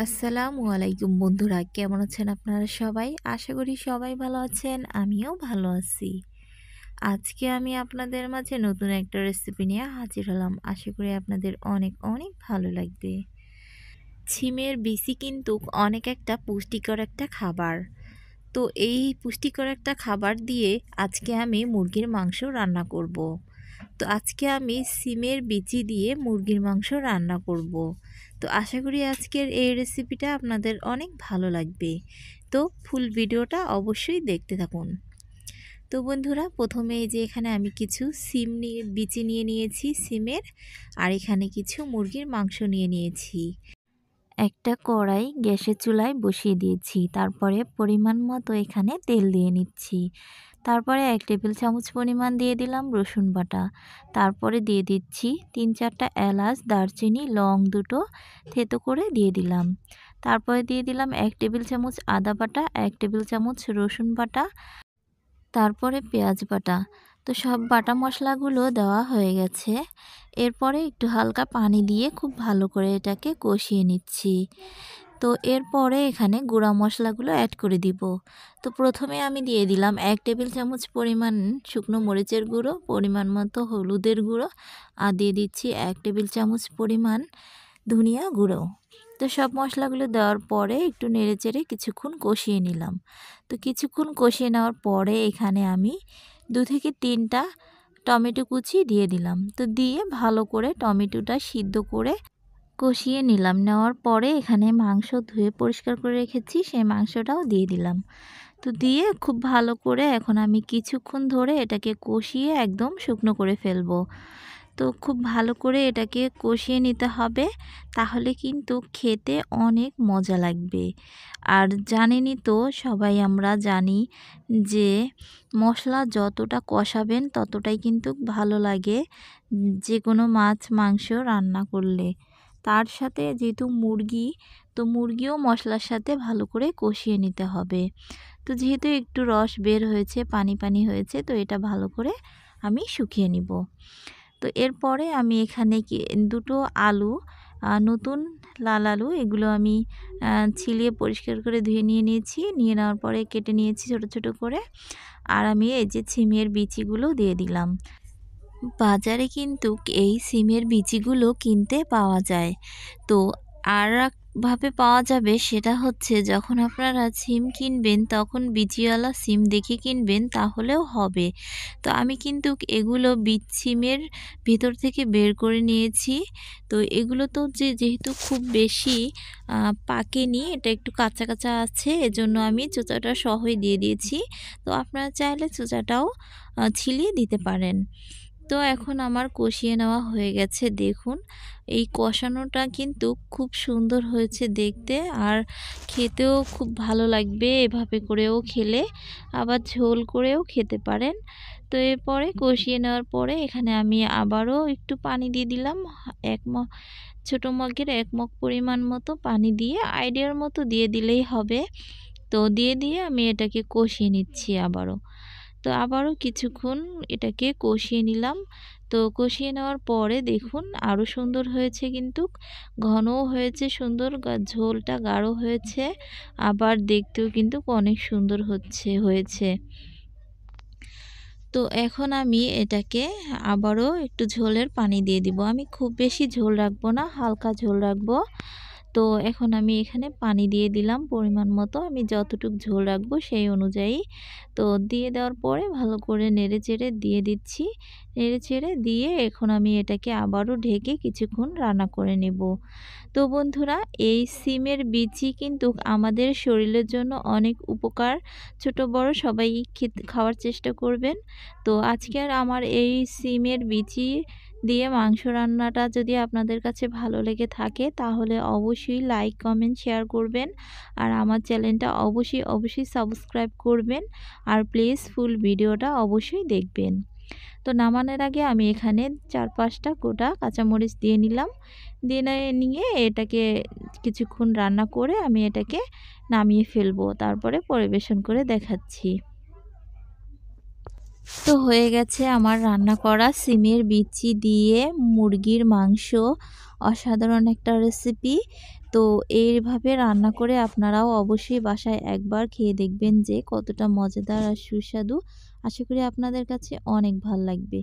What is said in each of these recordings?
আসসালামু আলাইকুম বন্ধুরা, কেমন আছেন আপনারা সবাই? আশা করি সবাই ভালো আছেন, আমিও ভালো আছি। আজকে আমি আপনাদের মাঝে নতুন একটা রেসিপি নিয়ে হাজির হলাম। আশা করি আপনাদের অনেক অনেক ভালো লাগবে। ছিমের বিচি কিন্তু অনেক একটা পুষ্টিকর একটা খাবার। তো এই পুষ্টিকর একটা খাবার দিয়ে আজকে আমি মুরগির মাংস রান্না করব। তো আজকে আমি সিমের বিচি দিয়ে মুরগির মাংস রান্না করব। তো আশা করি আজকের এই রেসিপিটা আপনাদের অনেক ভালো লাগবে। তো ফুল ভিডিওটা অবশ্যই দেখতে থাকুন। তো বন্ধুরা, প্রথমে এই যে এখানে আমি কিছু সিম নিয়ে বিচি নিয়ে নিয়েছি সিমের, আর এখানে কিছু মুরগির মাংস নিয়ে নিয়েছি। একটা কড়াই গ্যাসের চুলায় বসিয়ে দিয়েছি, তারপরে পরিমাণ মতো এখানে তেল দিয়ে নিচ্ছি। তারপরে 1 টেবিল চামচ পরিমাণ দিয়ে দিলাম রসুন বাটা। তারপরে দিয়ে দিচ্ছি 3-4টা এলাচ, দারচিনি, লং দুটো থেতো করে দিয়ে দিলাম। তারপরে দিয়ে দিলাম 1 টেবিল চামচ আদা বাটা, 1 টেবিল চামচ রসুন বাটা, তারপরে পেঁয়াজ বাটা। তো সব বাটা মশলাগুলো দেওয়া হয়ে গেছে। এরপরে একটু হালকা পানি দিয়ে খুব ভালো করে এটাকে কষিয়ে নিচ্ছি। তো এরপরে এখানে গুঁড়া মশলাগুলো অ্যাড করে দিব। তো প্রথমে আমি দিয়ে দিলাম 1 টেবিল চামচ পরিমাণ শুকনো মরিচের গুঁড়ো, পরিমাণ মতো হলুদের গুঁড়ো, আর দিয়ে দিচ্ছি 1 টেবিল চামচ পরিমাণ ধনিয়া গুঁড়ো। তো সব মশলাগুলো দেওয়ার পরে একটু নেড়েচেড়ে কিছুক্ষণ কষিয়ে নিলাম। তো কিছুক্ষণ কষিয়ে নেওয়ার পরে এখানে আমি 2 থেকে 3টা টমেটো কুচি দিয়ে দিলাম। তো দিয়ে ভালো করে টমেটোটা সিদ্ধ করে কষিয়ে নিলাম। নেওয়ার পরে এখানে মাংস ধুয়ে পরিষ্কার করে রেখেছি, সেই মাংসটাও দিয়ে দিলাম। তো দিয়ে খুব ভালো করে এখন আমি কিছুক্ষণ ধরে এটাকে কষিয়ে একদম শুকনো করে ফেলবো। তো খুব ভালো করে এটাকে কষিয়ে নিতে হবে, তাহলে কিন্তু খেতে অনেক মজা লাগবে। আর জানেনই তো, সবাই আমরা জানি যে মশলা যতটা কষাবেন ততটাই কিন্তু ভালো লাগে যে কোনো মাছ মাংস রান্না করলে। তার সাথে যেহেতু মুরগি, তো মুরগিও মশলার সাথে ভালো করে কষিয়ে নিতে হবে। তো যেহেতু একটু রস বের হয়েছে, পানি পানি হয়েছে, তো এটা ভালো করে আমি শুকিয়ে নিব। তো এরপরে আমি এখানে দুটো আলু, নতুন লাল আলু, এগুলো আমি ছিলিয়ে পরিষ্কার করে ধুয়ে নিয়েছি। নিয়ে নেওয়ার পরে কেটে নিয়েছি ছোট ছোট করে। আর আমি এই যে সিমের বিচিগুলো দিয়ে দিলাম। বাজারে কিন্তু এই সিমের বিচিগুলো কিনতে পাওয়া যায়। তো আর একভাবে পাওয়া যাবে, সেটা হচ্ছে যখন আপনারা সিম কিনবেন তখন বিচিওয়ালা সিম দেখে কিনবেন, তাহলেও হবে। তো আমি কিন্তু এগুলো সিমের ভিতর থেকে বের করে নিয়েছি। তো এগুলো তো যেহেতু খুব বেশি পাকেনি, এটা একটু কাঁচা কাঁচা আছে, এজন্য আমি চোচাটা সহই দিয়ে দিয়েছি। তো আপনারা চাইলে চোচাটাও ছিলিয়ে দিতে পারেন। তো এখন আমার কষিয়ে নেওয়া হয়ে গেছে, দেখুন। এই কষানোটা কিন্তু খুব সুন্দর হয়েছে দেখতে, আর খেতেও খুব ভালো লাগবে। এভাবে করেও খেলে, আবার ঝোল করেও খেতে পারেন। তো এরপরে কষিয়ে নেওয়ার পরে এখানে আমি আবারও একটু পানি দিয়ে দিলাম। এক মগ, ছোটো মগের 1 মগ পরিমাণ মতো পানি দিয়ে, আইডিয়ার মতো দিয়ে দিলেই হবে। তো দিয়ে আমি এটাকে কষিয়ে নিচ্ছি আবারও। তো আবারও কিছুক্ষণ এটাকে কষিয়ে নিলাম। তো কষিয়ে নেওয়ার পরে দেখুন আরও সুন্দর হয়েছে, কিন্তু ঘনও হয়েছে সুন্দর, ঝোলটা গাঢ় হয়েছে, আবার দেখতেও কিন্তু অনেক সুন্দর হয়েছে। তো এখন আমি এটাকে আবারও একটু ঝোলের পানি দিয়ে দিব। আমি খুব বেশি ঝোল রাখবো না, হালকা ঝোল রাখবো। তো এখন আমি এখানে পানি দিয়ে দিলাম পরিমাণ মতো, আমি যতটুকু ঝোল রাখবো সেই অনুযায়ী। তো দিয়ে দেওয়ার পরে ভালো করে নেড়েচেড়ে দিয়ে দিচ্ছি। নেড়েচেড়ে দিয়ে এখন আমি এটাকে আবারও ঢেকে কিছুক্ষণ রান্না করে নেব। তো বন্ধুরা, এই সিমের বিচি কিন্তু আমাদের শরীরের জন্য অনেক উপকার। ছোট বড় সবাই খাওয়ার চেষ্টা করবেন। তো আজকের আমার এই সিমের বিচি দিয়ে মাংস রান্নাটা যদি আপনাদের কাছে ভালো লেগে থাকে, তাহলে অবশ্যই লাইক, কমেন্ট, শেয়ার করবেন। আর আমার চ্যানেলটা অবশ্যই সাবস্ক্রাইব করবেন। আর প্লিজ ফুল ভিডিওটা অবশ্যই দেখবেন। তো নামানোর আগে আমি এখানে 4-5টা গোটা কাঁচামরিচ দিয়ে নিলাম। নিয়ে এটাকে কিছুক্ষণ রান্না করে আমি এটাকে নামিয়ে ফেলবো। তারপরে পরিবেশন করে দেখাচ্ছি। তো হয়ে গেছে আমার রান্না করা সিমের বিচি দিয়ে মুরগির মাংস। অসাধারণ একটা রেসিপি। তো এইভাবে রান্না করে আপনারাও অবশ্যই বাসায় একবার খেয়ে দেখবেন যে কতটা মজাদার আর সুস্বাদু। আশা করি আপনাদের কাছে অনেক ভাল লাগবে।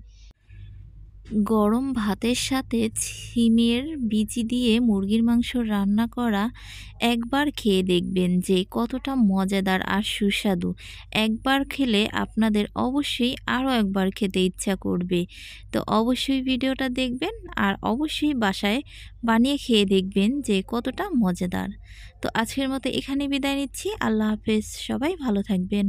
গরম ভাতের সাথে সিমের বিচি দিয়ে মুরগির মাংস রান্না করা একবার খেয়ে দেখবেন যে কতটা মজাদার আর সুস্বাদু। একবার খেলে আপনাদের অবশ্যই আরও একবার খেতে ইচ্ছা করবে। তো অবশ্যই ভিডিওটা দেখবেন আর অবশ্যই বাসায় বানিয়ে খেয়ে দেখবেন যে কতটা মজাদার। তো আজকের মতো এখানেই বিদায় নিচ্ছি। আল্লাহ হাফেজ। সবাই ভালো থাকবেন।